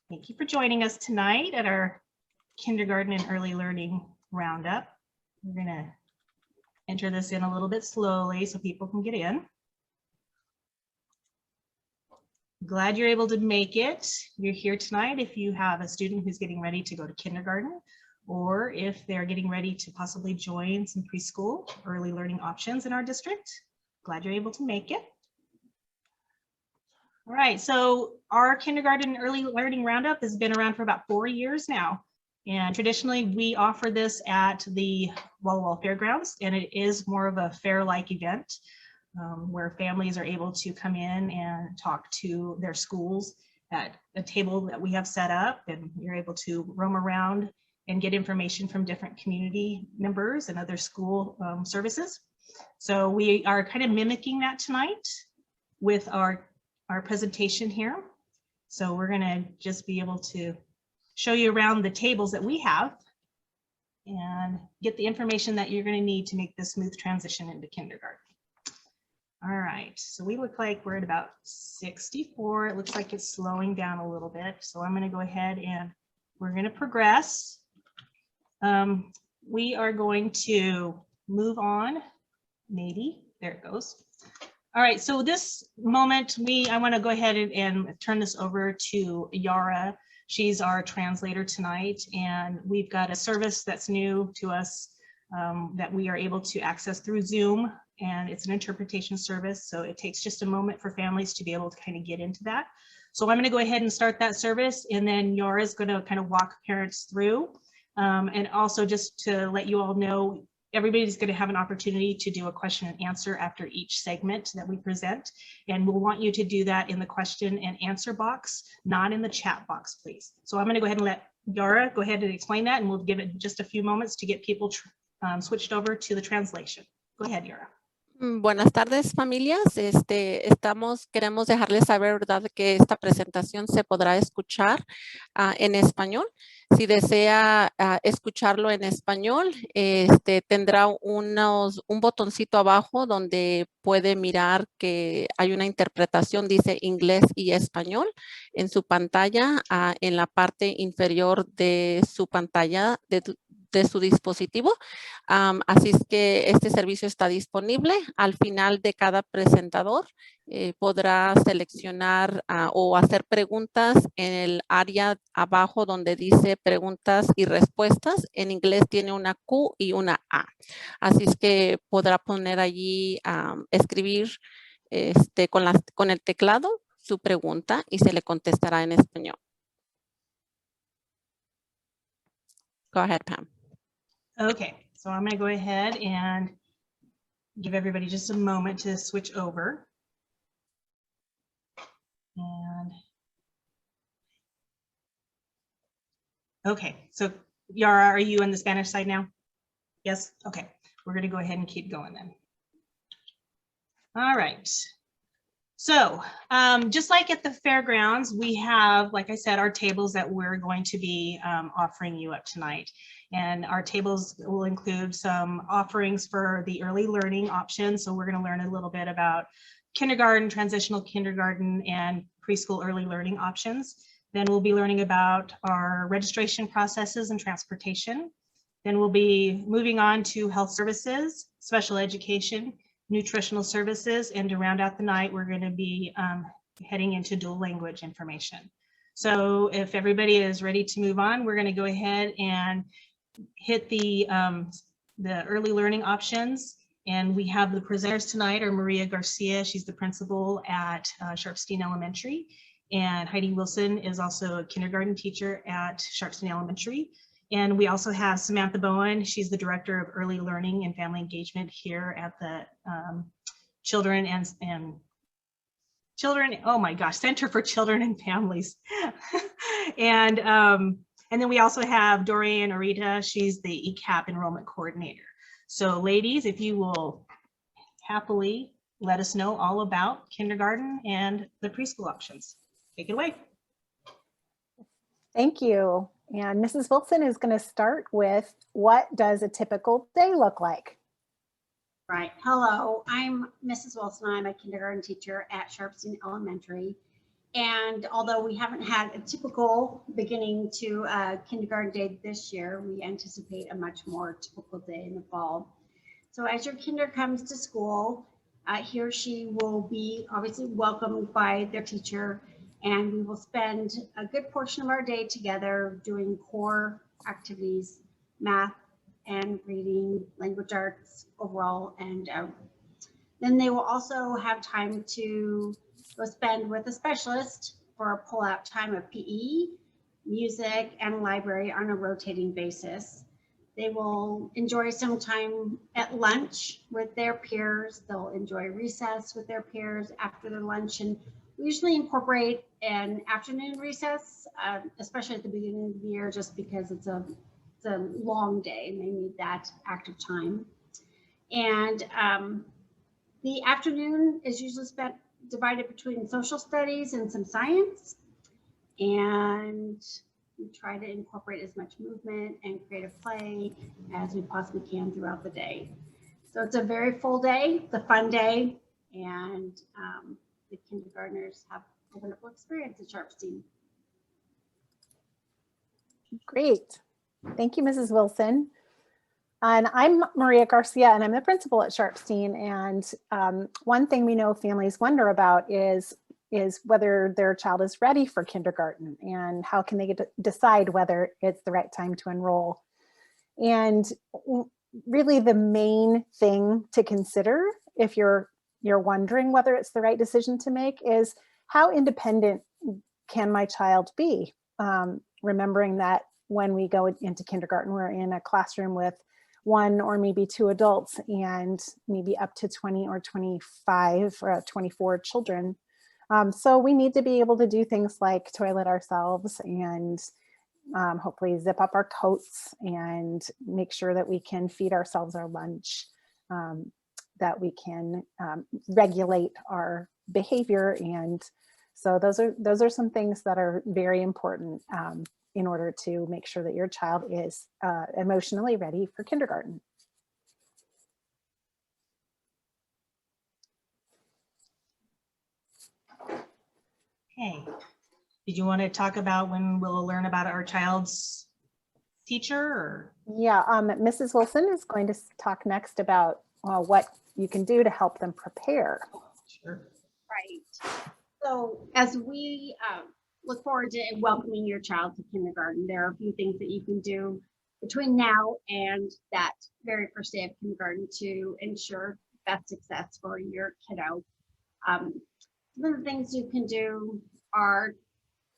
Thank you for joining us tonight at our Kindergarten and Early Learning Roundup. We're going to enter this in a little bit slowly so people can get in. Glad you're able to make it. You're here tonight if you have a student who's getting ready to go to kindergarten, or if they're getting ready to possibly join some preschool early learning options in our district. Glad you're able to make it. All right, so our Kindergarten Early Learning Roundup has been around for about 4 years now. And traditionally, we offer this at the Walla Walla Fairgrounds, and it is more of a fair-like event where families are able to come in and talk to their schools at a table that we have set up, and you're able to roam around and get information from different community members and other school services. So we are kind of mimicking that tonight with our presentation here. So we're going to just be able to show you around the tables that we have and get the information that you're going to need to make this smooth transition into kindergarten. All right, so we look like we're at about 64. It looks like it's slowing down a little bit. So I'm going to go ahead and we're going to progress. We are going to move on. Maybe, there it goes. All right, so this moment, I want to go ahead and turn this over to Yara. She's our translator tonight, and we've got a service that's new to us that we are able to access through Zoom, and it's an interpretation service, so it takes just a moment for families to be able to kind of get into that. So I'm going to go ahead and start that service, and then Yara is going to kind of walk parents through. And also just to let you all know, everybody's going to have an opportunity to do a question and answer after each segment that we present. And we'll want you to do that in the question and answer box, not in the chat box, please. So I'm going to go ahead and let Yara go ahead and explain that, and we'll give it just a few moments to get people switched over to the translation. Go ahead, Yara. Buenas tardes, familias. Queremos dejarles saber, ¿verdad?, que esta presentación se podrá escuchar en español. Si desea escucharlo en español, tendrá un botoncito abajo donde puede mirar que hay una interpretación, dice inglés y español, en su pantalla, en la parte inferior de su pantalla de su dispositivo. Así es que este servicio está disponible. Al final de cada presentador podrá seleccionar o hacer preguntas en el área abajo donde dice preguntas y respuestas. En inglés tiene una Q y una A. Así es que podrá poner allí, escribir con el teclado su pregunta y se le contestará en español. Go ahead, Pam. Okay, so I'm going to go ahead and give everybody just a moment to switch over. And okay, so Yara, are you on the Spanish side now? Yes, okay, we're going to go ahead and keep going then. All right. So just like at the fairgrounds, we have, like I said, our tables that we're going to be offering you up tonight. And our tables will include some offerings for the early learning options. So we're going to learn a little bit about kindergarten, transitional kindergarten, and preschool early learning options. Then we'll be learning about our registration processes and transportation. Then we'll be moving on to health services, special education, nutritional services, and to round out the night, we're going to be heading into dual language information. So if everybody is ready to move on, we're going to go ahead and hit the early learning options. And we have the presenters tonight are Maria Garcia. She's the principal at Sharpstein Elementary. And Heidi Wilson is also a kindergarten teacher at Sharpstein Elementary. And we also have Samantha Bowen. She's the director of early learning and family engagement here at the Children, oh my gosh, Center for Children and Families. And then we also have Dorian Arita. She's the ECAP enrollment coordinator. So ladies, if you will happily let us know all about kindergarten and the preschool options. Take it away. Thank you. And Mrs. Wilson is going to start with, what does a typical day look like? Right. Hello, I'm Mrs. Wilson. I'm a kindergarten teacher at Sharpstein Elementary. And although we haven't had a typical beginning to kindergarten day this year, we anticipate a much more typical day in the fall. So as your kinder comes to school, he or she will be obviously welcomed by their teacher, and we will spend a good portion of our day together doing core activities, math and reading, language arts overall, and then they will also have time to go spend with a specialist for a pull-out time of PE, music, and library on a rotating basis. They will enjoy some time at lunch with their peers. They'll enjoy recess with their peers after their lunch, and we usually incorporate an afternoon recess, especially at the beginning of the year, just because it's a long day and they need that active time. And the afternoon is usually spent divided between social studies and some science. And we try to incorporate as much movement and creative play as we possibly can throughout the day. So it's a very full day, it's a fun day, and the kindergartners have a wonderful experience at Sharpstein. Great. Thank you, Mrs. Wilson. And I'm Maria Garcia, and I'm the principal at Sharpstein. And one thing we know families wonder about is whether their child is ready for kindergarten and how can they decide whether it's the right time to enroll. And really the main thing to consider if you're wondering whether it's the right decision to make is how independent can my child be? Remembering that when we go into kindergarten, we're in a classroom with one or maybe two adults and maybe up to 20 or 25 or 24 children. So we need to be able to do things like toilet ourselves and hopefully zip up our coats and make sure that we can feed ourselves our lunch, that we can regulate our behavior. And so those are some things that are very important in order to make sure that your child is emotionally ready for kindergarten. Okay. Did you want to talk about when we'll learn about our child's teacher? Or? Yeah, Mrs. Wilson is going to talk next about what you can do to help them prepare. Sure. Right. So as we look forward to welcoming your child to kindergarten, there are a few things that you can do between now and that very first day of kindergarten to ensure best success for your kiddo. Some of the things you can do are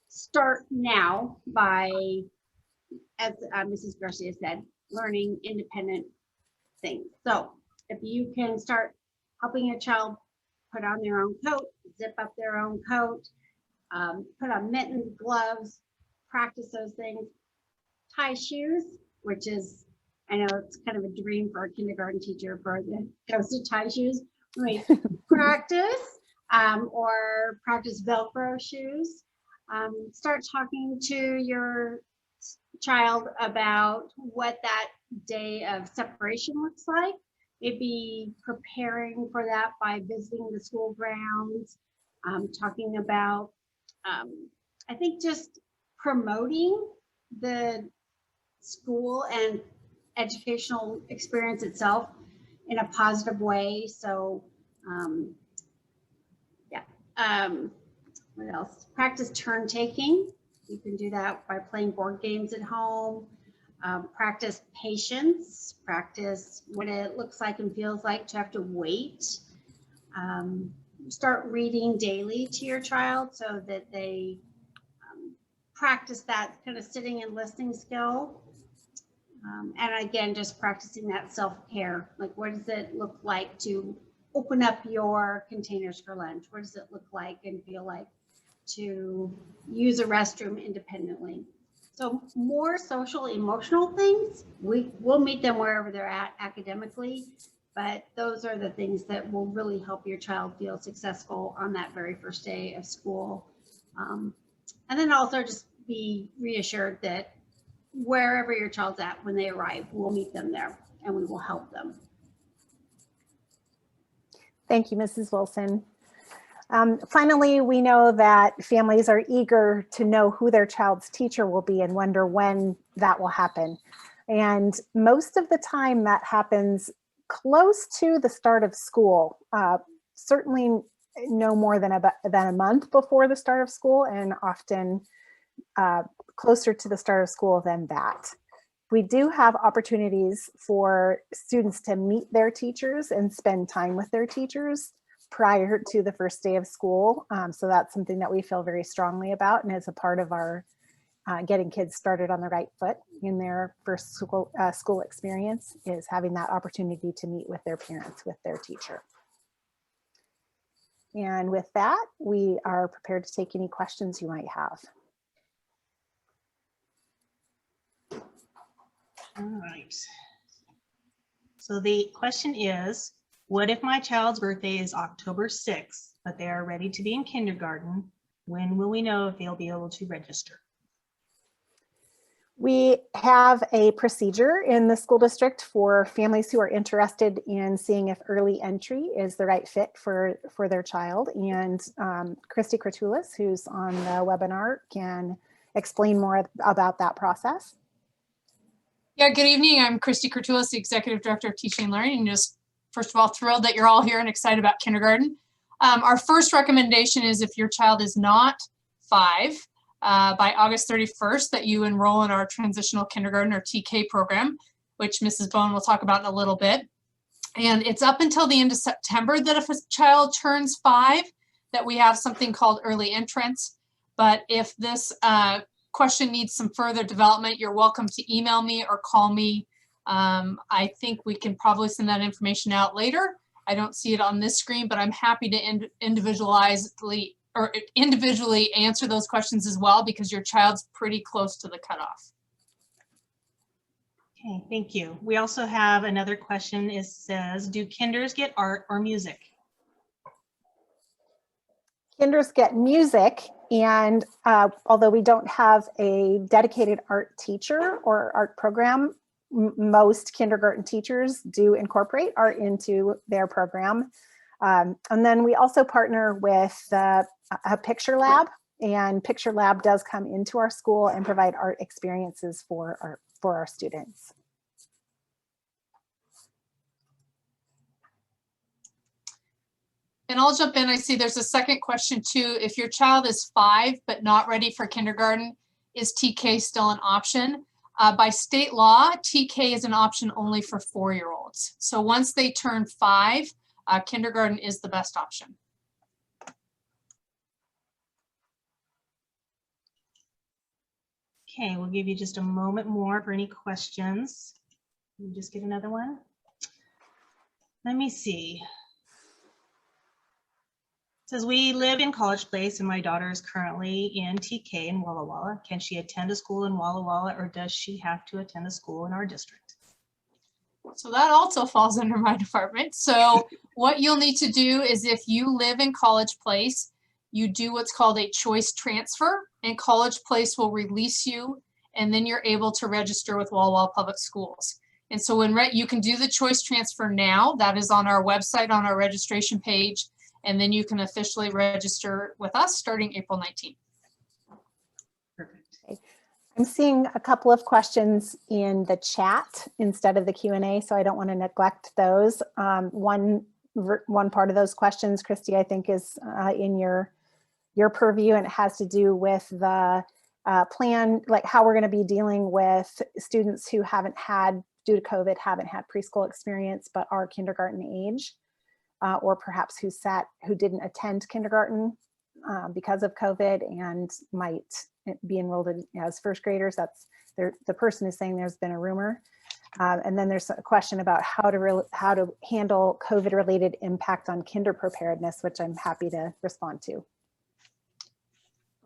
start now by, as Mrs. Garcia said, learning independent things. So if you can start helping your child put on their own coat, zip up their own coat, put on mittens, gloves, practice those things, tie shoes, which is, I know it's kind of a dream for a kindergarten teacher for the goes to tie shoes. We practice or practice Velcro shoes. Start talking to your child about what that day of separation looks like. Maybe preparing for that by visiting the school grounds, talking about, I think just promoting the school and educational experience itself in a positive way. So what else? Practice turn taking. You can do that by playing board games at home. Practice patience, practice what it looks like and feels like to have to wait. Start reading daily to your child so that they practice that kind of sitting and listening skill. And again, just practicing that self-care. Like, what does it look like to open up your containers for lunch? What does it look like and feel like to use a restroom independently? So more social, emotional things, we'll meet them wherever they're at academically, but those are the things that will really help your child feel successful on that very first day of school. And then also just be reassured that wherever your child's at when they arrive, we'll meet them there and we will help them. Thank you, Mrs. Wilson. Finally, we know that families are eager to know who their child's teacher will be and wonder when that will happen. And most of the time that happens close to the start of school, certainly no more than a month before the start of school, and often closer to the start of school than that. We do have opportunities for students to meet their teachers and spend time with their teachers prior to the first day of school. So that's something that we feel very strongly about, and is a part of our getting kids started on the right foot in their first school experience, is having that opportunity to meet with their parents, with their teacher. And with that, we are prepared to take any questions you might have. All right. So the question is, what if my child's birthday is October 6th, but they are ready to be in kindergarten? When will we know if they'll be able to register? We have a procedure in the school district for families who are interested in seeing if early entry is the right fit for their child. And Christy Kratulis, who's on the webinar, can explain more about that process. Yeah, good evening. I'm Christy Kratulis, the Executive Director of Teaching and Learning. And just first of all, thrilled that you're all here and excited about kindergarten. Our first recommendation is if your child is not 5, by August 31st, that you enroll in our Transitional Kindergarten, or TK program, which Mrs. Bone will talk about in a little bit. And it's up until the end of September that if a child turns 5, that we have something called early entrance. But if this question needs some further development, you're welcome to email me or call me. I think we can probably send that information out later. I don't see it on this screen, but I'm happy to individually answer those questions as well, because your child's pretty close to the cutoff. Okay, thank you. We also have another question. It says, do kinders get art or music? Kinders get music, and although we don't have a dedicated art teacher or art program, most kindergarten teachers do incorporate art into their program. And then we also partner with a picture lab, and picture lab does come into our school and provide art experiences for our students. And I'll jump in. I see there's a second question too. If your child is 5 but not ready for kindergarten, is TK still an option? By state law, TK is an option only for 4-year-olds. So once they turn 5, kindergarten is the best option. Okay, we'll give you just a moment more for any questions. Let me just get another one. Let me see. It says, we live in College Place and my daughter is currently in TK in Walla Walla. Can she attend a school in Walla Walla, or does she have to attend a school in our district? So that also falls under my department. So what you'll need to do is, if you live in College Place, you do what's called a choice transfer, and College Place will release you, and then you're able to register with Walla Walla Public Schools. And so when you can do the choice transfer now, that is on our website, on our registration page, and then you can officially register with us starting April 19th. Perfect. I'm seeing a couple of questions in the chat instead of the Q&A, so I don't want to neglect those. One part of those questions, Christy, I think is in your purview, and it has to do with the plan, like how we're going to be dealing with students who haven't had, due to COVID, haven't had preschool experience but are kindergarten age, or perhaps who didn't attend kindergarten because of COVID and might be enrolled as first graders. The person is saying there's been a rumor. And then there's a question about how to handle COVID-related impact on kinder preparedness, which I'm happy to respond to.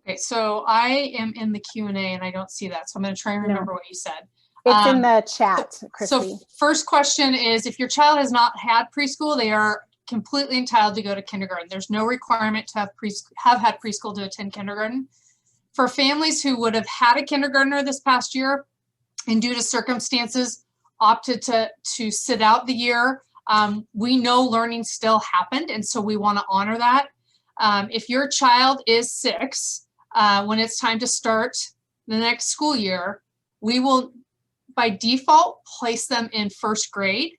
Okay, so I am in the Q&A and I don't see that, so I'm going to try and remember what you said. It's in the chat, Christy. So first question is, if your child has not had preschool, they are completely entitled to go to kindergarten. There's no requirement to have had preschool to attend kindergarten. For families who would have had a kindergartner this past year and due to circumstances opted to sit out the year, we know learning still happened, and so we want to honor that. If your child is 6, when it's time to start the next school year, we will by default place them in 1st grade.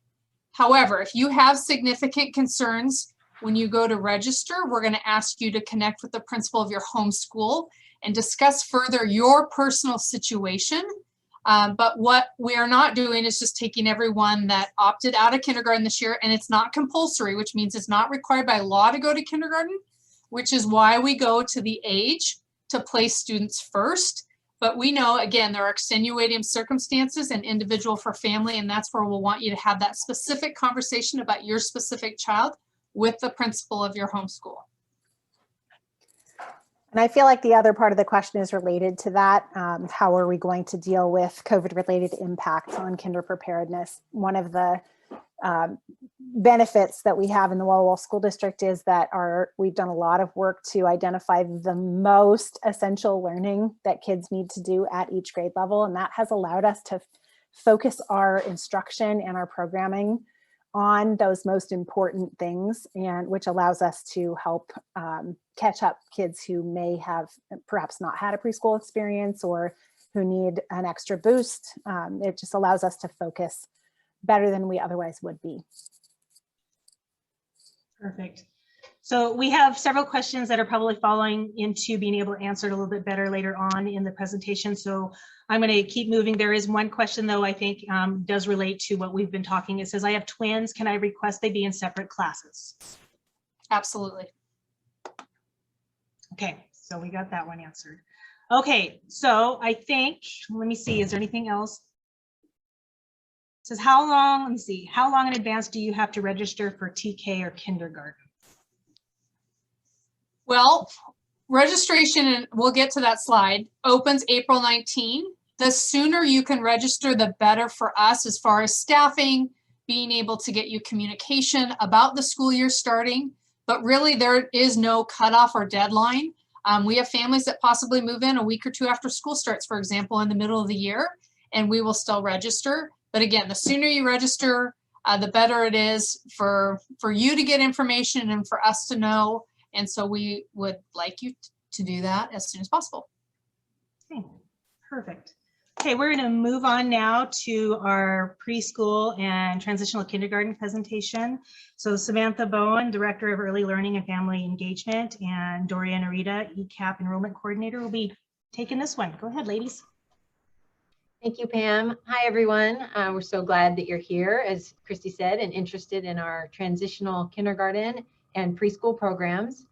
However, if you have significant concerns when you go to register, we're going to ask you to connect with the principal of your home school and discuss further your personal situation. But what we are not doing is just taking everyone that opted out of kindergarten this year, and it's not compulsory, which means it's not required by law to go to kindergarten, which is why we go to the age to place students first. But we know, again, there are extenuating circumstances and individual for family, and that's where we'll want you to have that specific conversation about your specific child with the principal of your homeschool. And I feel like the other part of the question is related to that. How are we going to deal with COVID-related impacts on kinder preparedness? One of the benefits that we have in the Walla Walla School District is that we've done a lot of work to identify the most essential learning that kids need to do at each grade level. And that has allowed us to focus our instruction and our programming on those most important things, and which allows us to help catch up kids who may have perhaps not had a preschool experience or who need an extra boost. It just allows us to focus better than we otherwise would be. Perfect. So we have several questions that are probably falling into being able to answer it a little bit better later on in the presentation. So I'm going to keep moving. There is one question, though, I think does relate to what we've been talking. It says, I have twins. Can I request they be in separate classes? Absolutely. Okay, so we got that one answered. Okay, so I think, let me see, is there anything else? It says, how long, let me see, how long in advance do you have to register for TK or kindergarten? Well, registration, and we'll get to that slide, opens April 19. The sooner you can register, the better for us as far as staffing, being able to get you communication about the school year starting. But really, there is no cutoff or deadline. We have families that possibly move in a week or 2 after school starts, for example, in the middle of the year, and we will still register. But again, the sooner you register, the better it is for you to get information and for us to know. And so we would like you to do that as soon as possible. Okay, perfect. Okay, we're going to move on now to our preschool and transitional kindergarten presentation. So Samantha Bowen, Director of Early Learning and Family Engagement, and Doria Narita, ECAP Enrollment Coordinator, will be taking this one. Go ahead, ladies. Thank you, Pam. Hi, everyone. We're so glad that you're here, as Christy said, and interested in our transitional kindergarten and preschool programs.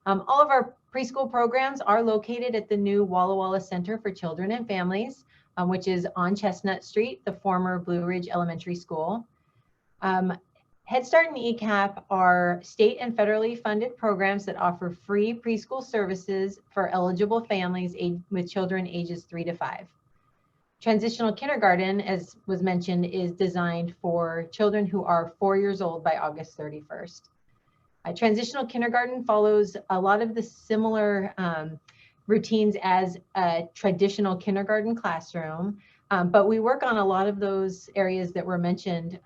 All of our preschool programs are located at the new Walla Walla Center for Children and Families, which is on Chestnut Street, the former Blue Ridge Elementary School. Head Start and ECAP are state and federally funded programs that offer free preschool services for eligible families with children ages 3 to 5. Transitional kindergarten, as was mentioned, is designed for children who are 4 years old by August 31st. Transitional kindergarten follows a lot of the similar routines as a traditional kindergarten classroom, but we work on a lot of those areas that were mentioned,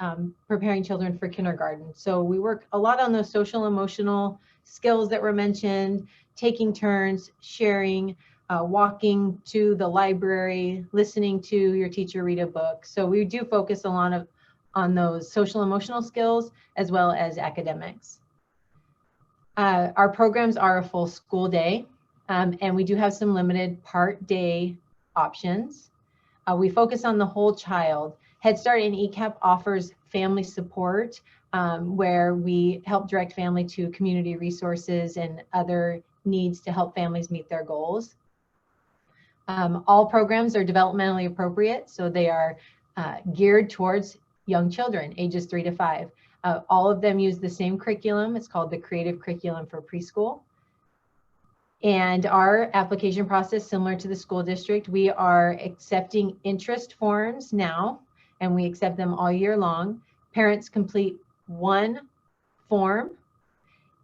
preparing children for kindergarten. So we work a lot on those social emotional skills that were mentioned, taking turns, sharing, walking to the library, listening to your teacher read a book. So we do focus a lot on those social emotional skills as well as academics. Our programs are a full school day, and we do have some limited part day options. We focus on the whole child. Head Start and ECAP offers family support, where we help direct family to community resources and other needs to help families meet their goals. All programs are developmentally appropriate, so they are geared towards young children, ages 3 to 5. All of them use the same curriculum. It's called the Creative Curriculum for Preschool. And our application process, similar to the school district, we are accepting interest forms now, and we accept them all year long. Parents complete one form,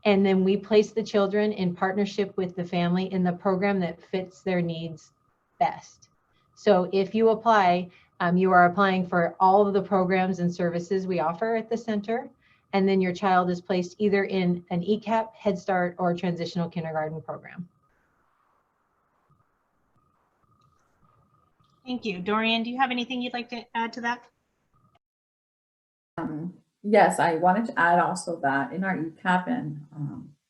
and then we place the children in partnership with the family in the program that fits their needs best. So if you apply, you are applying for all of the programs and services we offer at the center, and then your child is placed either in an ECAP, Head Start, or Transitional Kindergarten program. Thank you. Dorian, do you have anything you'd like to add to that? Yes, I wanted to add also that in our ECAP and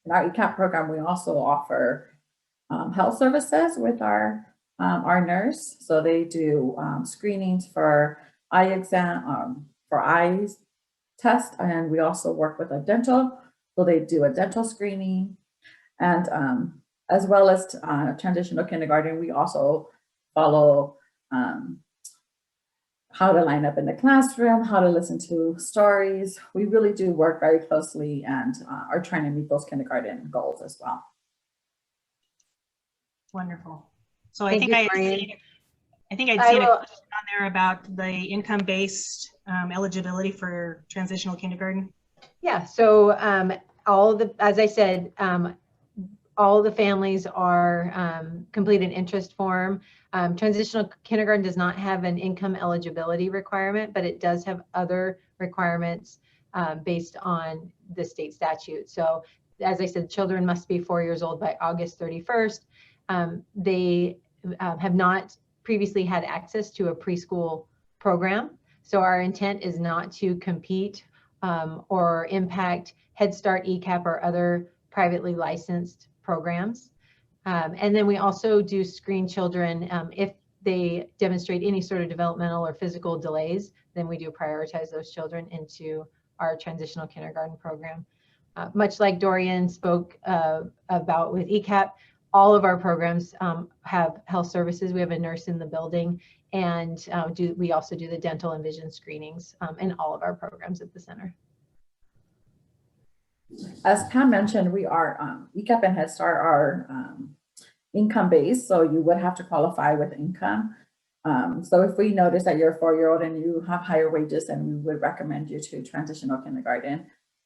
in our ECAP program, we also offer health services with our nurse. So they do screenings for eye exam, for eyes test, and we also work with a dental. So they do a dental screening, and as well as transitional kindergarten, we also follow how to line up in the classroom, how to listen to stories. We really do work very closely and are trying to meet those kindergarten goals as well. Wonderful. So I Thank think you, I'd Maureen. seen a question on there about the income-based eligibility for transitional kindergarten. Yeah, so as I said, all the families are complete an interest form. Transitional kindergarten does not have an income eligibility requirement, but it does have other requirements based on the state statute. So as I said, children must be 4 years old by August 31st. They have not previously had access to a preschool program. So our intent is not to compete or impact Head Start, ECAP, or other privately licensed programs. And then we also do screen children. If they demonstrate any sort of developmental or physical delays, then we do prioritize those children into our transitional kindergarten program. Much like Dorian spoke about with ECAP, all of our programs have health services. We have a nurse in the building, and we also do the dental and vision screenings in all of our programs at the center. As Pam mentioned, we are ECAP and Head Start are income based, so you would have to qualify with income. So if we notice that you're a 4-year-old and you have higher wages, then we would recommend you to transitional kindergarten.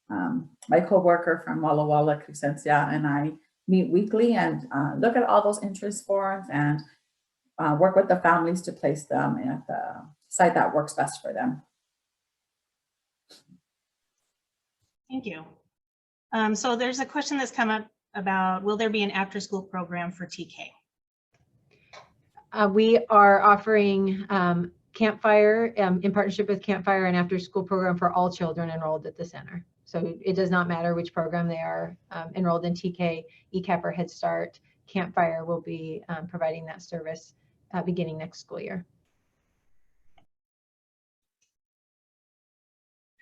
My coworker from Walla Walla, Crescencia, and I meet weekly and look at all those interest forms and work with the families to place them at the site that works best for them. Thank you. So there's a question that's come up about, will there be an after-school program for TK? We are offering Campfire in partnership with Campfire, an after-school program for all children enrolled at the center. So it does not matter which program they are enrolled in, TK, ECAP, or Head Start. Campfire will be providing that service beginning next school year.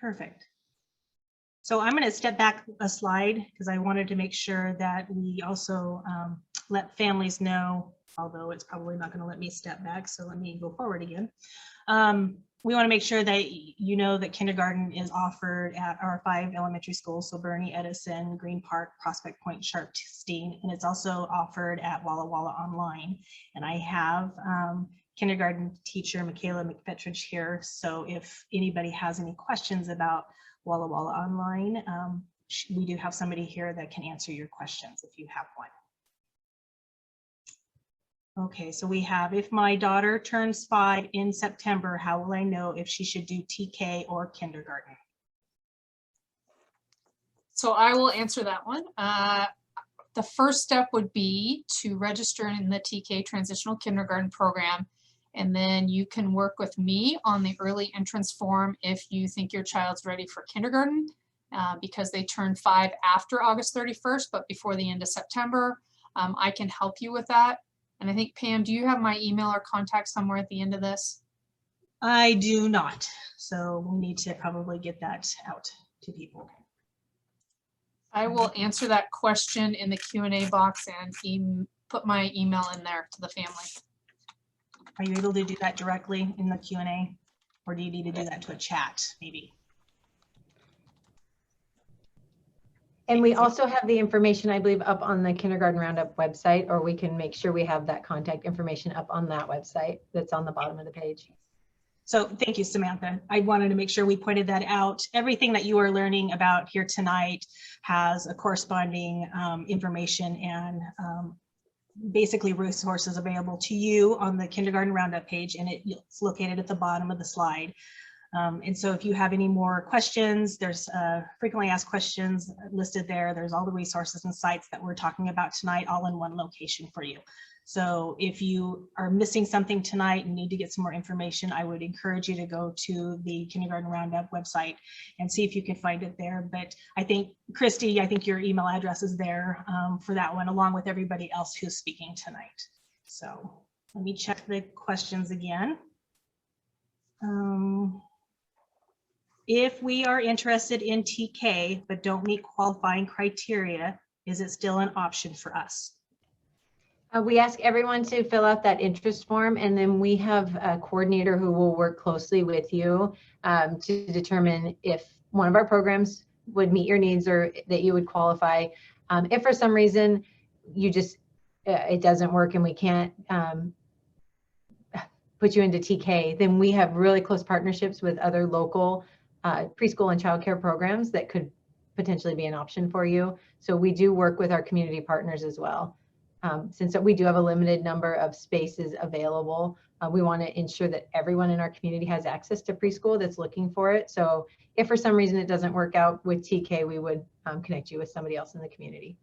Perfect. So I'm going to step back a slide because I wanted to make sure that we also let families know, although it's probably not going to let me step back. So let me go forward again. We want to make sure that you know that kindergarten is offered at our 5 elementary schools. So Bernie, Edison, Green Park, Prospect Point, Sharpstein, and it's also offered at Walla Walla online. And I have kindergarten teacher Michaela McPetridge here. So if anybody has any questions about Walla Walla online, we do have somebody here that can answer your questions if you have one. Okay, so we have, if my daughter turns 5 in September, how will I know if she should do TK or kindergarten? So I will answer that one. The first step would be to register in the TK Transitional Kindergarten program, and then you can work with me on the early entrance form if you think your child's ready for kindergarten, because they turn 5 after August 31st, but before the end of September. I can help you with that. And I think, Pam, do you have my email or contact somewhere at the end of this? I do not. So we need to probably get that out to people. I will answer that question in the Q&A box and put my email in there to the family. Are you able to do that directly in the Q&A? Or do you need to do that to a chat, maybe? And we also have the information, I believe, up on the Kindergarten Roundup website, or we can make sure we have that contact information up on that website that's on the bottom of the page. So thank you, Samantha. I wanted to make sure we pointed that out. Everything that you are learning about here tonight has a corresponding information and basically resources available to you on the Kindergarten Roundup page, and it's located at the bottom of the slide. And so if you have any more questions, there's frequently asked questions listed there. There's all the resources and sites that we're talking about tonight, all in one location for you. So if you are missing something tonight and need to get some more information, I would encourage you to go to the Kindergarten Roundup website and see if you can find it there. But I think, Christy, I think your email address is there for that one, along with everybody else who's speaking tonight. So let me check the questions again. If we are interested in TK but don't meet qualifying criteria, is it still an option for us? We ask everyone to fill out that interest form, and then we have a coordinator who will work closely with you to determine if one of our programs would meet your needs or that you would qualify. If for some reason you just, it doesn't work and we can't put you into TK, then we have really close partnerships with other local preschool and childcare programs that could potentially be an option for you. So we do work with our community partners as well. Since we do have a limited number of spaces available, we want to ensure that everyone in our community has access to preschool that's looking for it. So if for some reason it doesn't work out with TK, we would connect you with somebody else in the community.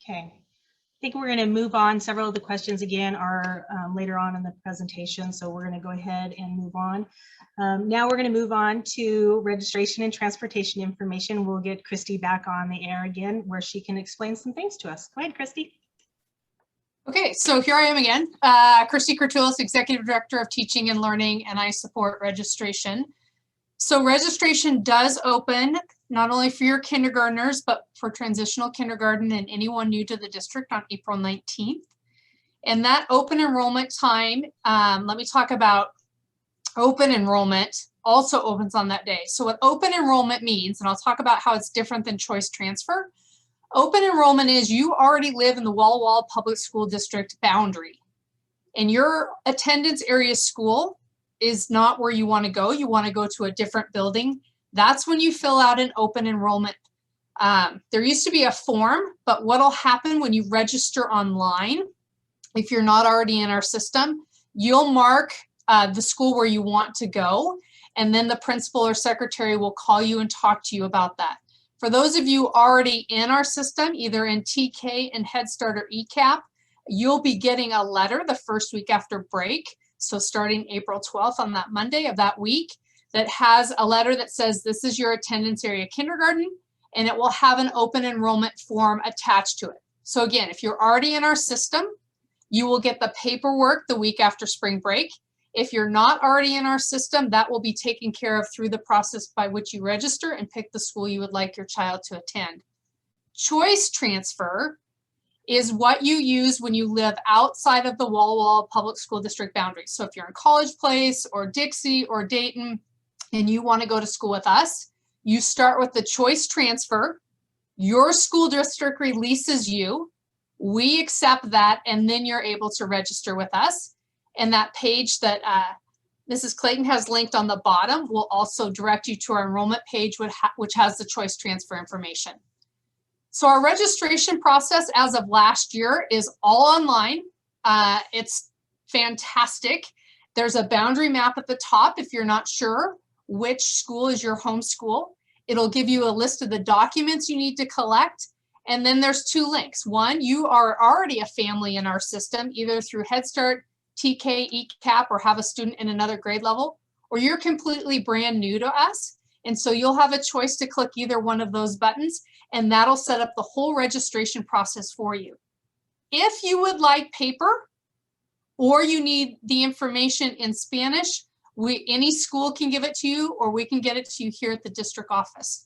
Okay. I think we're going to move on. Several of the questions again are later on in the presentation, so we're going to go ahead and move on. Now we're going to move on to registration and transportation information. We'll get Christy back on the air again, where she can explain some things to us. Go ahead, Christy. Okay, so here I am again, Christy Kurtulis, Executive Director of Teaching and Learning, and I support registration. So registration does open not only for your kindergartners, but for transitional kindergarten and anyone new to the district on April 19th. And that open enrollment time, let me talk about open enrollment also opens on that day. So what open enrollment means, and I'll talk about how it's different than choice transfer. Open enrollment is you already live in the Walla Walla Public School District boundary, and your attendance area school is not where you want to go. You want to go to a different building. That's when you fill out an open enrollment. There used to be a form, but what'll happen when you register online, if you're not already in our system, you'll mark the school where you want to go, and then the principal or secretary will call you and talk to you about that. For those of you already in our system, either in TK and Head Start or ECAP, you'll be getting a letter the first week after break. So starting April 12th on that Monday of that week, that has a letter that says this is your attendance area kindergarten, and it will have an open enrollment form attached to it. So again, if you're already in our system, you will get the paperwork the week after spring break. If you're not already in our system, that will be taken care of through the process by which you register and pick the school you would like your child to attend. Choice transfer is what you use when you live outside of the Walla Walla Public School District boundaries. So if you're in College Place or Dixie or Dayton and you want to go to school with us, you start with the choice transfer. Your school district releases you. We accept that, and then you're able to register with us. And that page that Mrs. Clayton has linked on the bottom will also direct you to our enrollment page, which has the choice transfer information. So our registration process as of last year is all online. It's fantastic. There's a boundary map at the top if you're not sure which school is your home school. It'll give you a list of the documents you need to collect. And then there's two links. One, you are already a family in our system, either through Head Start, TK, ECAP, or have a student in another grade level, or you're completely brand new to us. And so you'll have a choice to click either one of those buttons, and that'll set up the whole registration process for you. If you would like paper or you need the information in Spanish, any school can give it to you, or we can get it to you here at the district office.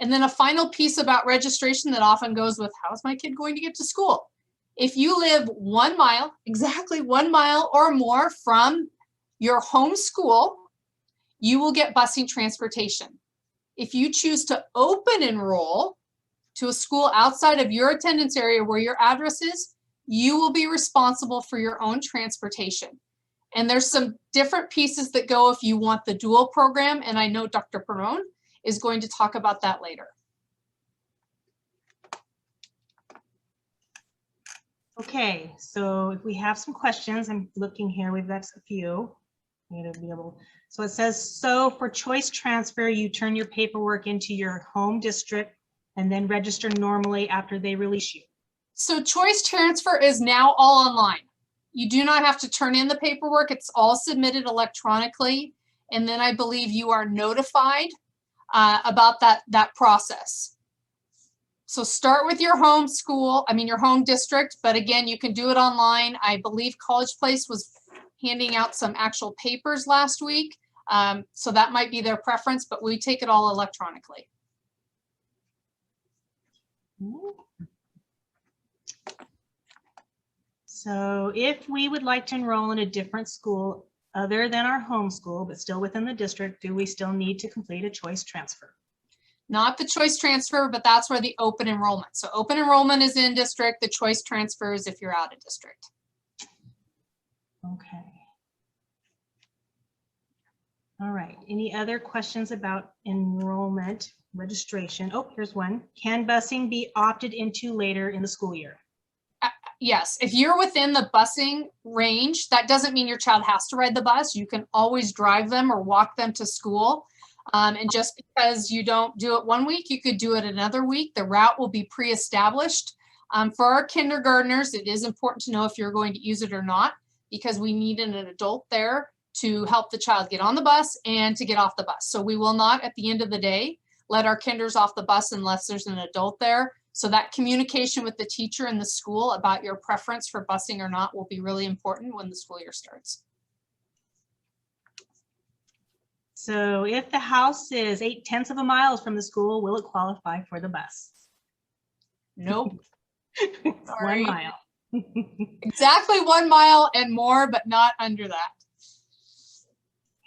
And then a final piece about registration that often goes with, how's my kid going to get to school? If you live 1 mile, exactly 1 mile or more from your home school, you will get busing transportation. If you choose to open enroll to a school outside of your attendance area where your address is, you will be responsible for your own transportation. And there's some different pieces that go if you want the dual program, and I know Dr. Perron is going to talk about that later. Okay, so if we have some questions, I'm looking here, we've got a few. Need to be able, so it says, so for choice transfer, you turn your paperwork into your home district and then register normally after they release you. So choice transfer is now all online. You do not have to turn in the paperwork. It's all submitted electronically. And then I believe you are notified about that process. So start with your home school, your home district, but again, you can do it online. I believe College Place was handing out some actual papers last week. So that might be their preference, but we take it all electronically. So if we would like to enroll in a different school other than our home school, but still within the district, do we still need to complete a choice transfer? Not the choice transfer, but that's where the open enrollment. So open enrollment is in district, the choice transfer is if you're out of district. Okay. All right, any other questions about enrollment registration? Oh, here's one. Can busing be opted into later in the school year? Yes, if you're within the busing range, that doesn't mean your child has to ride the bus. You can always drive them or walk them to school. And just because you don't do it one week, you could do it another week. The route will be pre-established. For our kindergartners, it is important to know if you're going to use it or not, because we need an adult there to help the child get on the bus and to get off the bus. So we will not, at the end of the day, let our kinders off the bus unless there's an adult there. So that communication with the teacher in the school about your preference for busing or not will be really important when the school year starts. So if the house is 0.8 of a mile from the school, will it qualify for the bus? Nope. 1 mile. Exactly 1 mile and more, but not under that.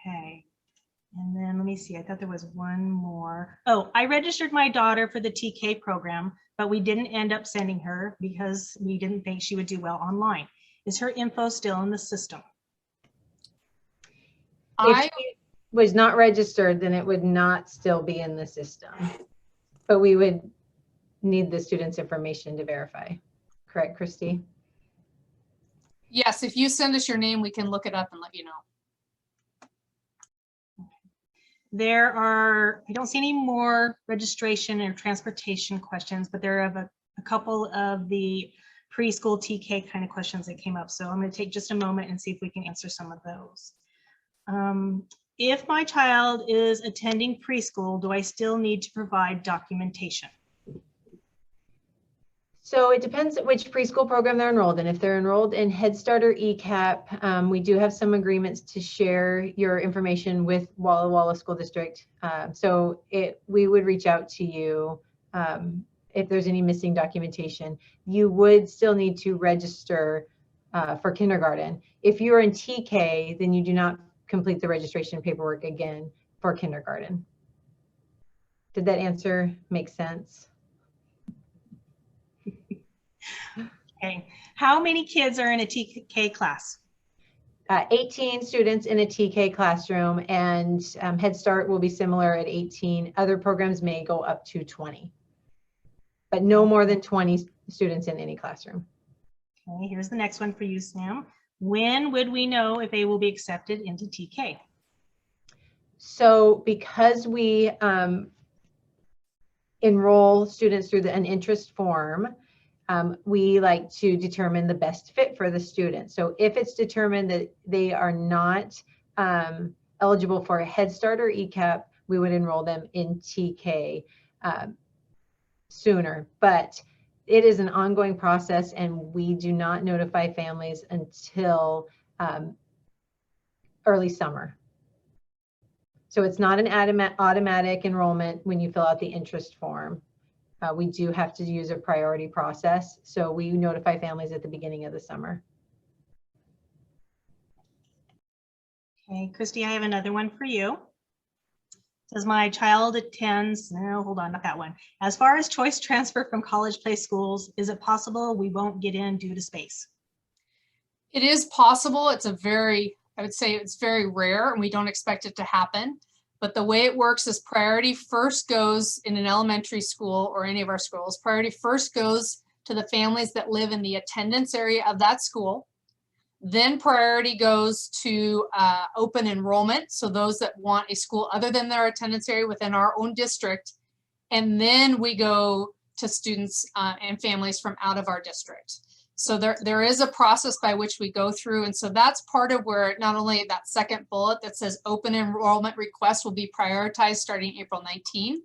Okay. And then let me see, I thought there was one more. Oh, I registered my daughter for the TK program, but we didn't end up sending her because we didn't think she would do well online. Is her info still in the system? If she was not registered, then it would not still be in the system. But we would need the student's information to verify. Correct, Christy? Yes, if you send us your name, we can look it up and let you know. There are, I don't see any more registration or transportation questions, but there are a couple of the preschool TK kind of questions that came up. So I'm going to take just a moment and see if we can answer some of those. If my child is attending preschool, do I still need to provide documentation? So it depends which preschool program they're enrolled in. If they're enrolled in Head Start or ECAP, we do have some agreements to share your information with Walla Walla School District. So we would reach out to you if there's any missing documentation. You would still need to register for kindergarten. If you're in TK, then you do not complete the registration paperwork again for kindergarten. Did that answer make sense? Okay. How many kids are in a TK class? 18 students in a TK classroom, and Head Start will be similar at 18. Other programs may go up to 20, but no more than 20 students in any classroom. Okay, here's the next one for you, Sam. When would we know if they will be accepted into TK? So because we enroll students through an interest form, we like to determine the best fit for the student. So if it's determined that they are not eligible for a Head Start or ECAP, we would enroll them in TK sooner. But it is an ongoing process, and we do not notify families until early summer. So it's not an automatic enrollment when you fill out the interest form. We do have to use a priority process. So we notify families at the beginning of the summer. Okay, Christy, I have another one for you. Says my child attends, no, hold on, not that one. As far as choice transfer from College Place schools, is it possible we won't get in due to space? It is possible. It's I would say it's very rare, and we don't expect it to happen. But the way it works is priority first goes in an elementary school or any of our schools. Priority first goes to the families that live in the attendance area of that school. Then priority goes to open enrollment. So those that want a school other than their attendance area within our own district. And then we go to students and families from out of our district. So there is a process by which we go through. And so that's part of where not only that second bullet that says open enrollment requests will be prioritized starting April 19.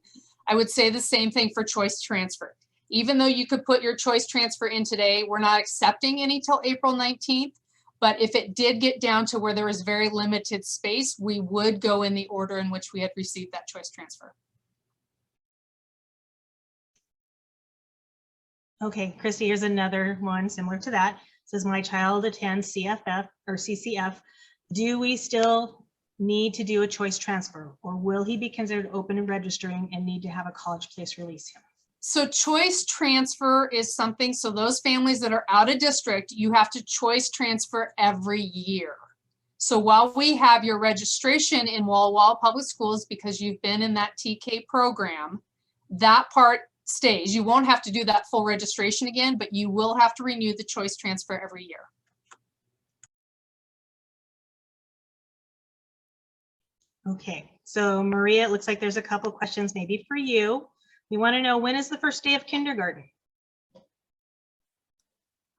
I would say the same thing for choice transfer. Even though you could put your choice transfer in today, we're not accepting any till April 19th. But if it did get down to where there was very limited space, we would go in the order in which we had received that choice transfer. Okay, Christy, here's another one similar to that. It says, my child attends CFF or CCF. Do we still need to do a choice transfer, or will he be considered open and registering and need to have a college place release him? So choice transfer is something, so those families that are out of district, you have to choice transfer every year. So while we have your registration in Walla Walla Public Schools because you've been in that TK program, that part stays. You won't have to do that full registration again, but you will have to renew the choice transfer every year. Okay, so Maria, it looks like there's a couple questions maybe for you. We want to know, when is the first day of kindergarten?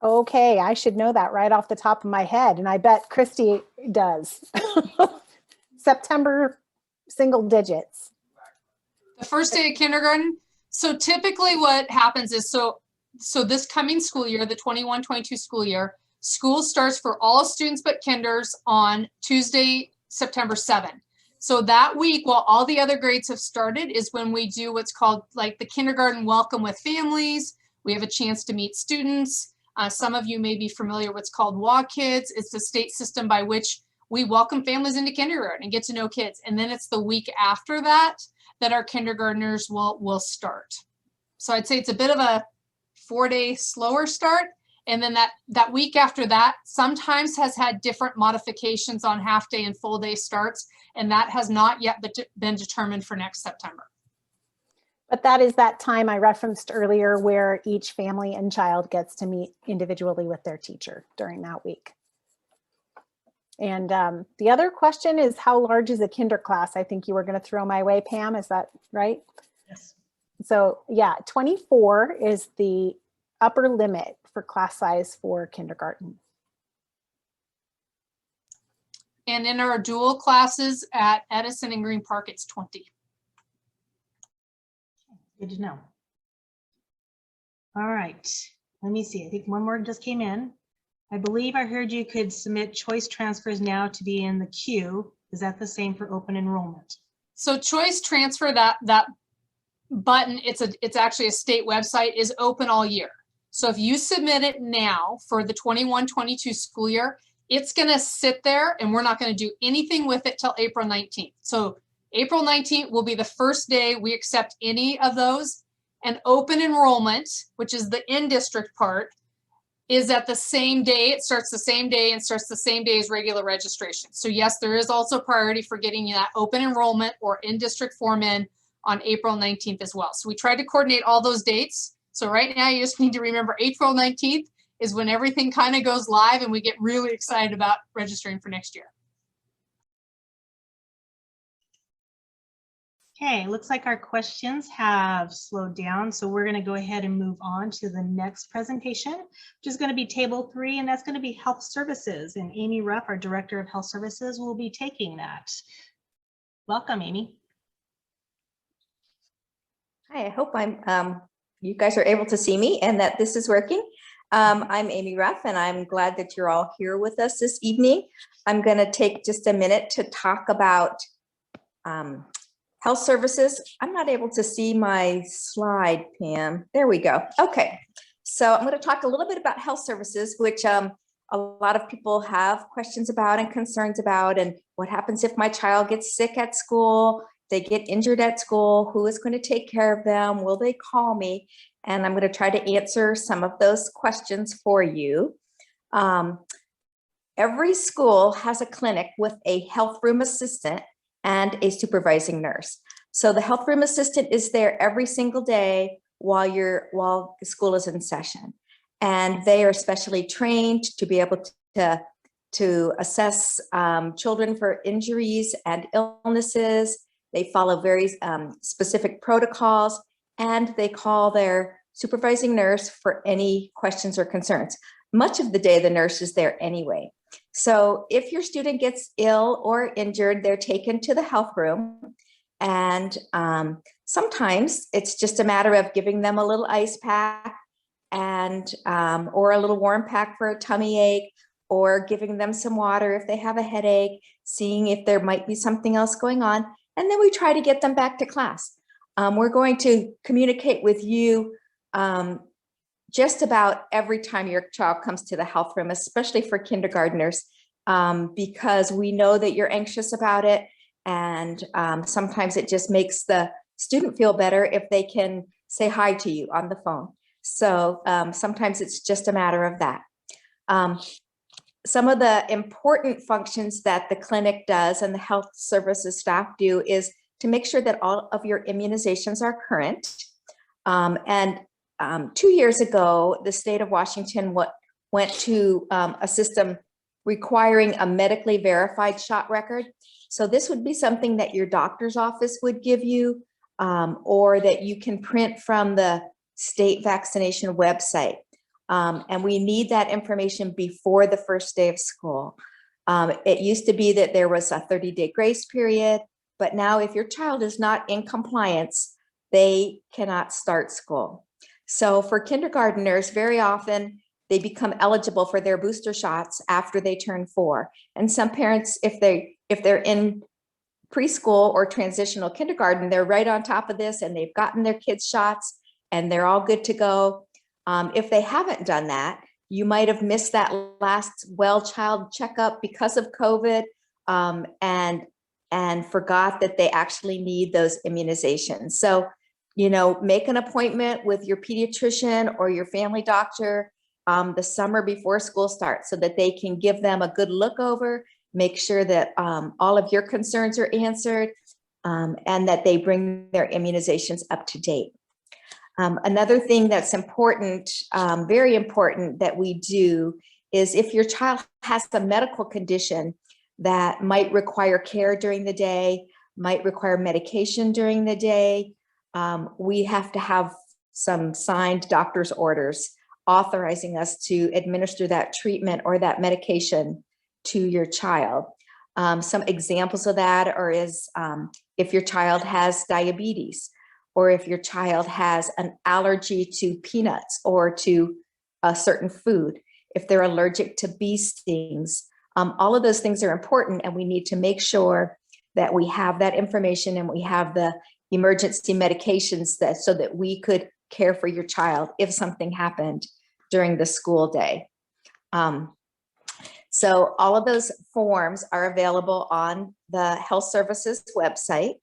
Okay, I should know that right off the top of my head, and I bet Christy does. September, single digits. The first day of kindergarten. So typically what happens is, so this coming school year, the 21-22 school year, school starts for all students but kinders on Tuesday, September 7th. So that week, while all the other grades have started, is when we do what's called like the kindergarten welcome with families. We have a chance to meet students. Some of you may be familiar with what's called WA Kids. It's the state system by which we welcome families into kindergarten and get to know kids. And then it's the week after that that our kindergartners will start. So I'd say it's a bit of a 4-day slower start. And then that week after that sometimes has had different modifications on half day and full day starts. And that has not yet been determined for next September. But that is that time I referenced earlier where each family and child gets to meet individually with their teacher during that week. And the other question is, how large is a kinder class? I think you were going to throw my way, Pam. Is that right? Yes. So yeah, 24 is the upper limit for class size for kindergarten. And in our dual classes at Edison and Green Park, it's 20. Good to know. All right, let me see. I think one more just came in. I believe I heard you could submit choice transfers now to be in the queue. Is that the same for open enrollment? So choice transfer, that button, it's actually a state website, is open all year. So if you submit it now for the 21-22 school year, it's going to sit there and we're not going to do anything with it till April 19th. So April 19th will be the first day we accept any of those. And open enrollment, which is the in-district part, is at the same day. It starts the same day and starts the same day as regular registration. So yes, there is also priority for getting that open enrollment or in-district form in on April 19th as well. So we tried to coordinate all those dates. So right now you just need to remember April 19th is when everything kind of goes live and we get really excited about registering for next year. Okay, looks like our questions have slowed down. So we're going to go ahead and move on to the next presentation, which is going to be table 3, and that's going to be health services. And Amy Ruff, our director of health services, will be taking that. Welcome, Amy. Hi, I hope you guys are able to see me and that this is working. I'm Amy Ruff, and I'm glad that you're all here with us this evening. I'm going to take just a minute to talk about health services. I'm not able to see my slide, Pam. There we go. Okay, so I'm going to talk a little bit about health services, which a lot of people have questions about and concerns about, and what happens if my child gets sick at school, they get injured at school, who is going to take care of them, will they call me? And I'm going to try to answer some of those questions for you. Every school has a clinic with a health room assistant and a supervising nurse. So the health room assistant is there every single day while school is in session. And they are specially trained to be able to assess children for injuries and illnesses. They follow very specific protocols, and they call their supervising nurse for any questions or concerns. Much of the day, the nurse is there anyway. So if your student gets ill or injured, they're taken to the health room. And sometimes it's just a matter of giving them a little ice pack and or a little warm pack for a tummy ache, or giving them some water if they have a headache, seeing if there might be something else going on. And then we try to get them back to class. We're going to communicate with you just about every time your child comes to the health room, especially for kindergartners, because we know that you're anxious about it. And sometimes it just makes the student feel better if they can say hi to you on the phone. So sometimes it's just a matter of that. Some of the important functions that the clinic does and the health services staff do is to make sure that all of your immunizations are current. 2 years ago, the state of Washington went to a system requiring a medically verified shot record. So this would be something that your doctor's office would give you, or that you can print from the state vaccination website. And we need that information before the first day of school. It used to be that there was a 30-day grace period, but now if your child is not in compliance, they cannot start school. So for kindergarteners, very often they become eligible for their booster shots after they turn 4. And some parents, if they're in preschool or transitional kindergarten, they're right on top of this and they've gotten their kids shots and they're all good to go. If they haven't done that, you might have missed that last well child checkup because of COVID, and forgot that they actually need those immunizations. So, make an appointment with your pediatrician or your family doctor the summer before school starts so that they can give them a good look over, make sure that all of your concerns are answered, and that they bring their immunizations up to date. Another thing that's important, very important that we do is if your child has a medical condition that might require care during the day, might require medication during the day, we have to have some signed doctor's orders authorizing us to administer that treatment or that medication to your child. Some examples of that are if your child has diabetes, or if your child has an allergy to peanuts or to a certain food, if they're allergic to bee stings, all of those things are important, and we need to make sure that we have that information and we have the emergency medications so that we could care for your child if something happened during the school day. So all of those forms are available on the health services website.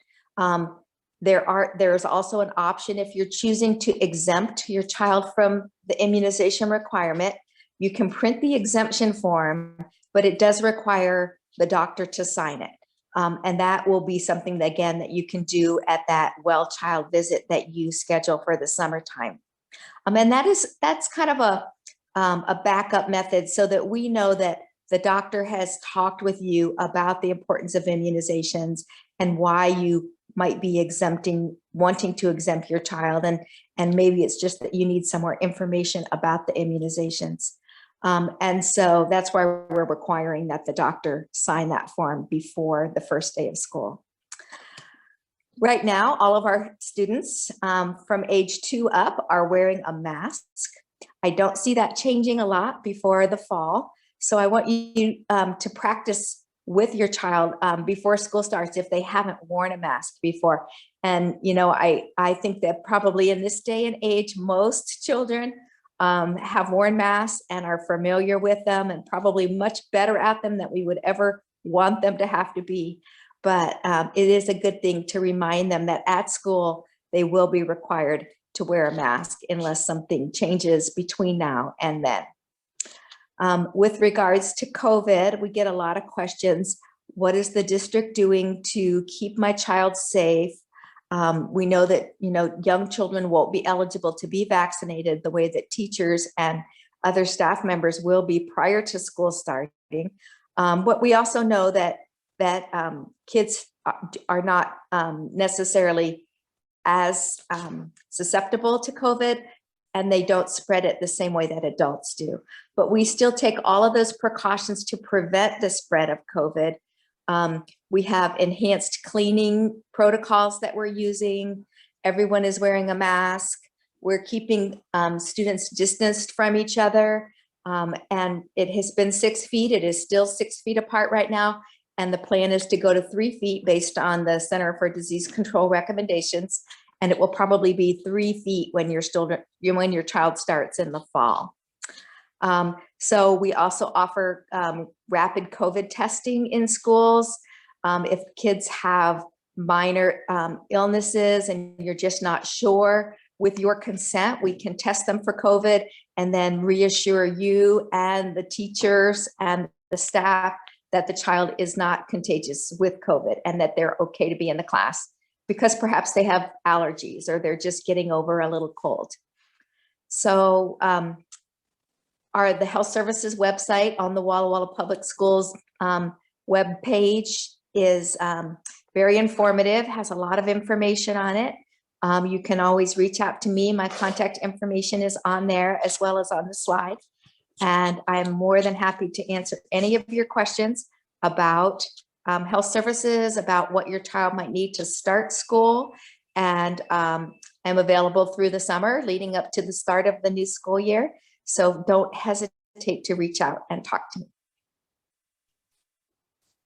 There's also an option if you're choosing to exempt your child from the immunization requirement. You can print the exemption form, but it does require the doctor to sign it. And that will be something that, again, that you can do at that well child visit that you schedule for the summertime. And that's kind of a backup method so that we know that the doctor has talked with you about the importance of immunizations and why you might be wanting to exempt your child. And maybe it's just that you need some more information about the immunizations. And so that's why we're requiring that the doctor sign that form before the first day of school. Right now, all of our students from age 2 up are wearing a mask. I don't see that changing a lot before the fall. So I want you to practice with your child before school starts if they haven't worn a mask before. And, I think that probably in this day and age, most children have worn masks and are familiar with them and probably much better at them than we would ever want them to have to be. But it is a good thing to remind them that at school, they will be required to wear a mask unless something changes between now and then. With regards to COVID, we get a lot of questions. What is the district doing to keep my child safe? We know that, young children won't be eligible to be vaccinated the way that teachers and other staff members will be prior to school starting. But we also know that kids are not necessarily as susceptible to COVID, and they don't spread it the same way that adults do. But we still take all of those precautions to prevent the spread of COVID. We have enhanced cleaning protocols that we're using. Everyone is wearing a mask. We're keeping students distanced from each other. And it has been 6 feet. It is still 6 feet apart right now. And the plan is to go to 3 feet based on the Center for Disease Control recommendations. And it will probably be 3 feet when your child starts in the fall. So we also offer rapid COVID testing in schools. If kids have minor illnesses and you're just not sure, with your consent, we can test them for COVID and then reassure you and the teachers and the staff that the child is not contagious with COVID and that they're okay to be in the class because perhaps they have allergies or they're just getting over a little cold. So the health services website on the Walla Walla Public Schools web page is very informative, has a lot of information on it. You can always reach out to me. My contact information is on there as well as on the slide. And I'm more than happy to answer any of your questions about health services, about what your child might need to start school. And I'm available through the summer leading up to the start of the new school year. So don't hesitate to reach out and talk to me.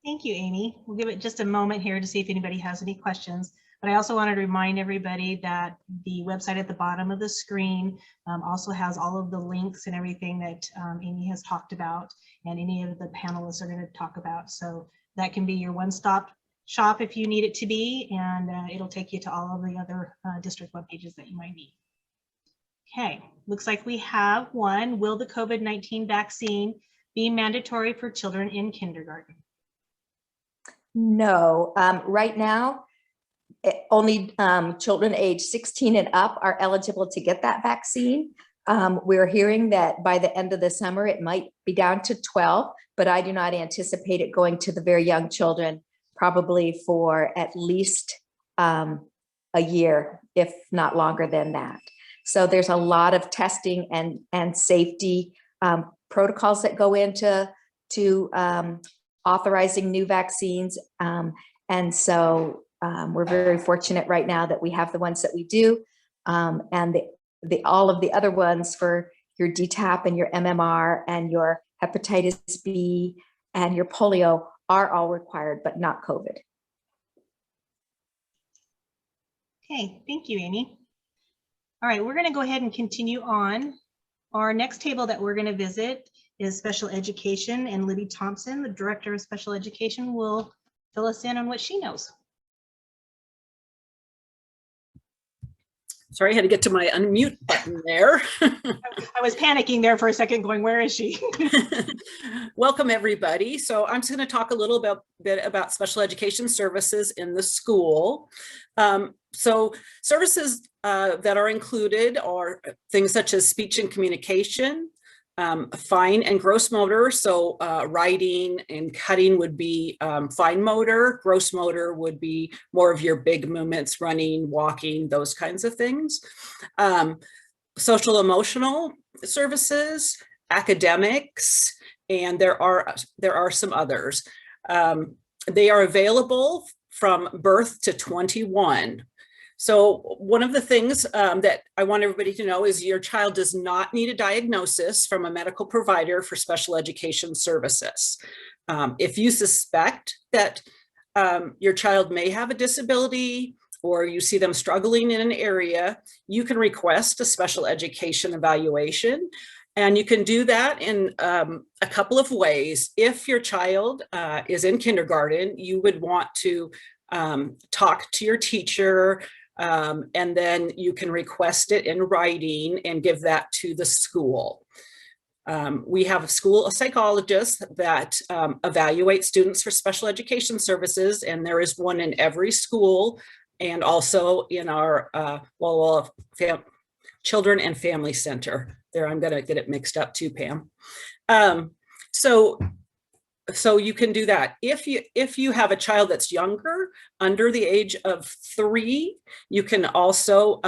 Thank you, Amy. We'll give it just a moment here to see if anybody has any questions. But I also wanted to remind everybody that the website at the bottom of the screen also has all of the links and everything that Amy has talked about and any of the panelists are going to talk about. So that can be your one-stop shop if you need it to be, and it'll take you to all of the other district web pages that you might need. Okay, looks like we have one. Will the COVID-19 vaccine be mandatory for children in kindergarten? No, right now, only children age 16 and up are eligible to get that vaccine. We're hearing that by the end of the summer, it might be down to 12, but I do not anticipate it going to the very young children, probably for at least a year, if not longer than that. So there's a lot of testing and safety protocols that go into authorizing new vaccines. And so we're very fortunate right now that we have the ones that we do. And all of the other ones for your DTaP and your MMR and your hepatitis B and your polio are all required, but not COVID. Okay, thank you, Amy. All right, we're going to go ahead and continue on. Our next table that we're going to visit is special education, and Libby Thompson, the Director of Special Education, will fill us in on what she knows. Sorry, I had to get to my unmute button there. I was panicking there for a second going, where is she? Welcome, everybody. So I'm just going to talk a little bit about special education services in the school. So services that are included are things such as speech and communication, fine and gross motor. So writing and cutting would be fine motor. Gross motor would be more of your big movements, running, walking, those kinds of things. Social emotional services, academics, and there are some others. They are available from birth to 21. So one of the things that I want everybody to know is your child does not need a diagnosis from a medical provider for special education services. If you suspect that your child may have a disability or you see them struggling in an area, you can request a special education evaluation. And you can do that in a couple of ways. If your child is in kindergarten, you would want to talk to your teacher, and then you can request it in writing and give that to the school. We have a school psychologist that evaluates students for special education services, and there is one in every school and also in our Walla Walla Children and Family Center. There, I'm gonna get it mixed up too, Pam. So you can do that. If you have a child that's younger, under the age of 3, you can also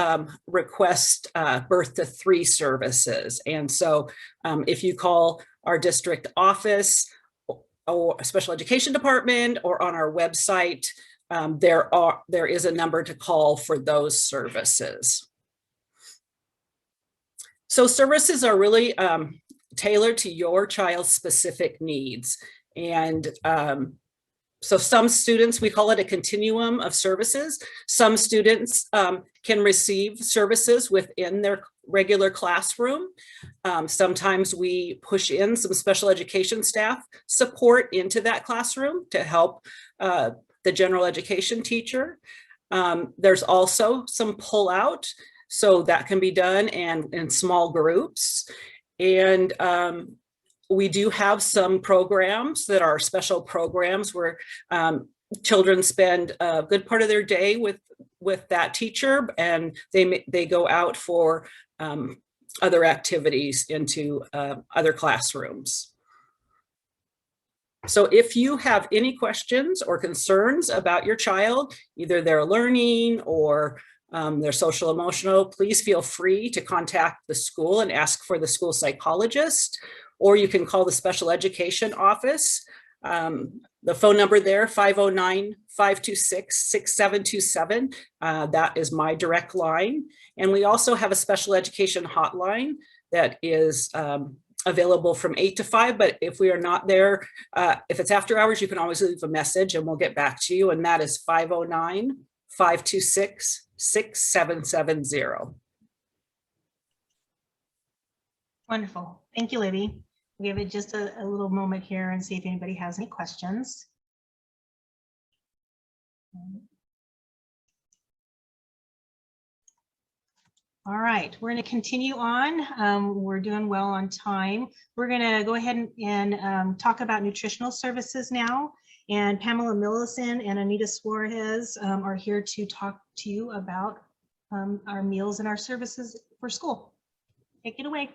request birth to 3 services. And so if you call our district office or a special education department or on our website, there is a number to call for those services. So services are really tailored to your child's specific needs. And so some students, we call it a continuum of services. Some students can receive services within their regular classroom. Sometimes we push in some special education staff support into that classroom to help the general education teacher. There's also some pull out, so that can be done and in small groups. And we do have some programs that are special programs where children spend a good part of their day with that teacher, and they go out for other activities into other classrooms. So if you have any questions or concerns about your child, either their learning or their social emotional, please feel free to contact the school and ask for the school psychologist, or you can call the special education office. The phone number there, 509-526-6727. That is my direct line. And we also have a special education hotline that is available from 8 to 5, but if we are not there, if it's after hours, you can always leave a message and we'll get back to you. And that is 509-526-6770. Wonderful. Thank you, Libby. We'll give it just a little moment here and see if anybody has any questions. All right, we're going to continue on. We're doing well on time. We're going to go ahead and talk about nutritional services now. And Pamela Millison and Anita Suarez are here to talk to you about our meals and our services for school. Take it away.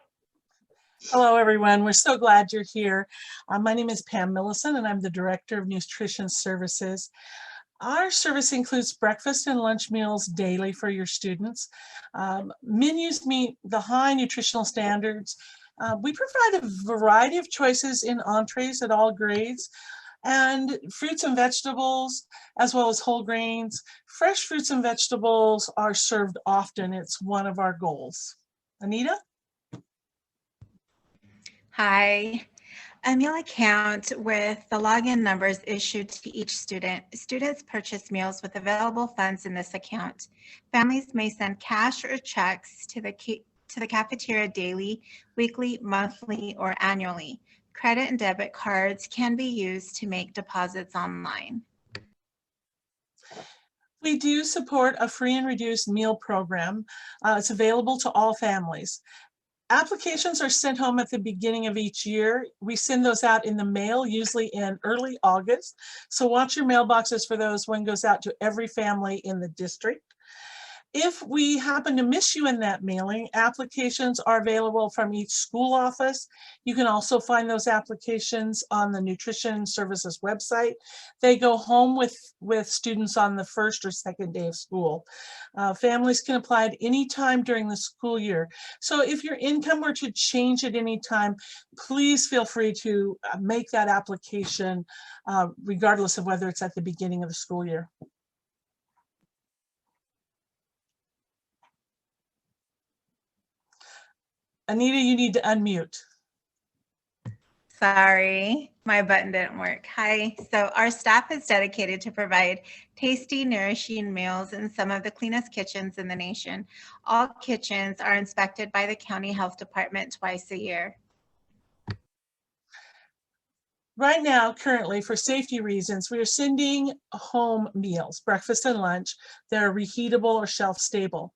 Hello, everyone. We're so glad you're here. My name is Pam Millison, and I'm the Director of Nutrition Services. Our service includes breakfast and lunch meals daily for your students. Menus meet the high nutritional standards. We provide a variety of choices in entrees at all grades, and fruits and vegetables, as well as whole grains. Fresh fruits and vegetables are served often. It's one of our goals. Anita? Hi. A meal account with the login numbers issued to each student. Students purchase meals with available funds in this account. Families may send cash or checks to the cafeteria daily, weekly, monthly, or annually. Credit and debit cards can be used to make deposits online. We do support a free and reduced meal program. It's available to all families. Applications are sent home at the beginning of each year. We send those out in the mail, usually in early August. So watch your mailboxes for those. One goes out to every family in the district. If we happen to miss you in that mailing, applications are available from each school office. You can also find those applications on the Nutrition Services website. They go home with students on the first or second day of school. Families can apply at any time during the school year. So if your income were to change at any time, please feel free to make that application regardless of whether it's at the beginning of the school year. Anita, you need to unmute. Sorry, my button didn't work. Hi. So our staff is dedicated to provide tasty, nourishing meals in some of the cleanest kitchens in the nation. All kitchens are inspected by the county health department twice a year. Right now, currently, for safety reasons, we are sending home meals, breakfast and lunch. They're reheatable or shelf stable.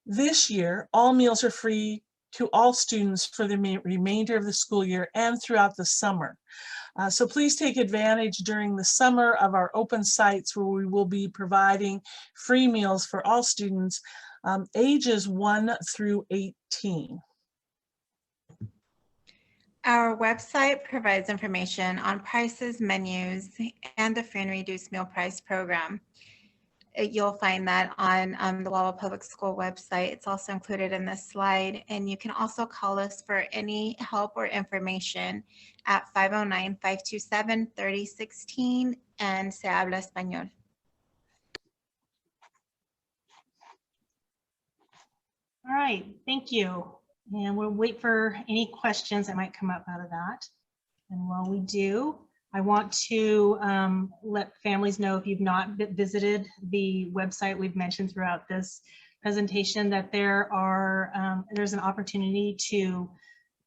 This year, all meals are free to all students for the remainder of the school year and throughout the summer. So please take advantage during the summer of our open sites where we will be providing free meals for all students ages 1 through 18. Our website provides information on prices, menus, and the free and reduced meal price program. You'll find that on the Walla Public School website. It's also included in this slide. And you can also call us for any help or information at 509-527-3016 and Se Habla Español. All right, thank you. And we'll wait for any questions that might come up out of that. And while we do, I want to let families know, if you've not visited the website we've mentioned throughout this presentation, that there's an opportunity to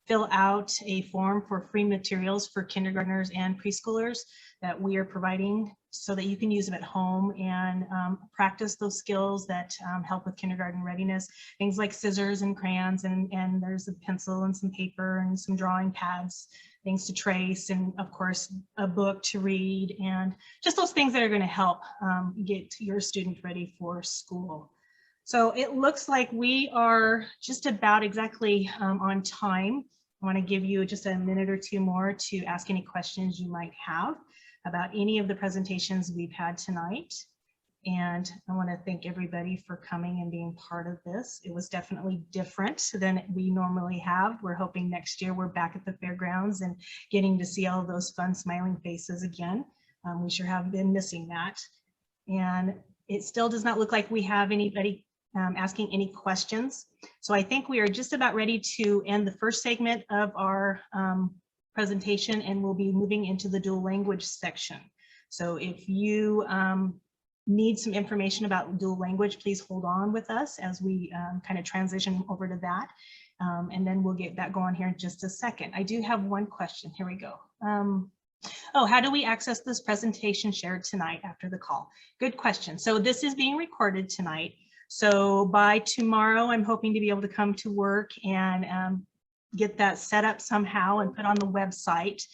fill out a form for free materials for kindergartners and preschoolers that we are providing so that you can use them at home and practice those skills that help with kindergarten readiness. Things like scissors and crayons, and there's a pencil and some paper and some drawing pads, things to trace, and of course a book to read, and just those things that are going to help get your student ready for school. So it looks like we are just about exactly on time. I want to give you just a minute or two more to ask any questions you might have about any of the presentations we've had tonight. And I want to thank everybody for coming and being part of this. It was definitely different than we normally have. We're hoping next year we're back at the fairgrounds and getting to see all of those fun smiling faces again. We sure have been missing that. And it still does not look like we have anybody asking any questions. So I think we are just about ready to end the first segment of our presentation, and we'll be moving into the dual language section. So if you need some information about dual language, please hold on with us as we kind of transition over to that. And then we'll get that going here in just a second. I do have one question. Here we go. Oh, how do we access this presentation shared tonight after the call? Good question. So this is being recorded tonight. So by tomorrow, I'm hoping to be able to come to work and get that set up somehow and put on the website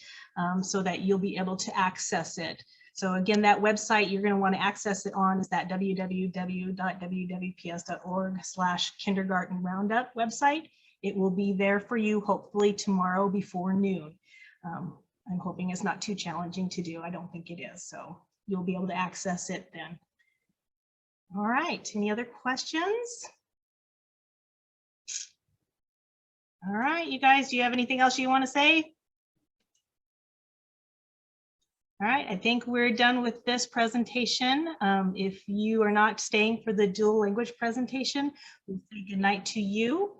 so that you'll be able to access it. So again, that website you're going to want to access it on is that www.wwps.org/kindergarten roundup website. It will be there for you hopefully tomorrow before noon. I'm hoping it's not too challenging to do. I don't think it is. So you'll be able to access it then. All right, any other questions? All right, you guys, do you have anything else you want to say? All right, I think we're done with this presentation. If you are not staying for the dual language presentation, we'll say good night to you.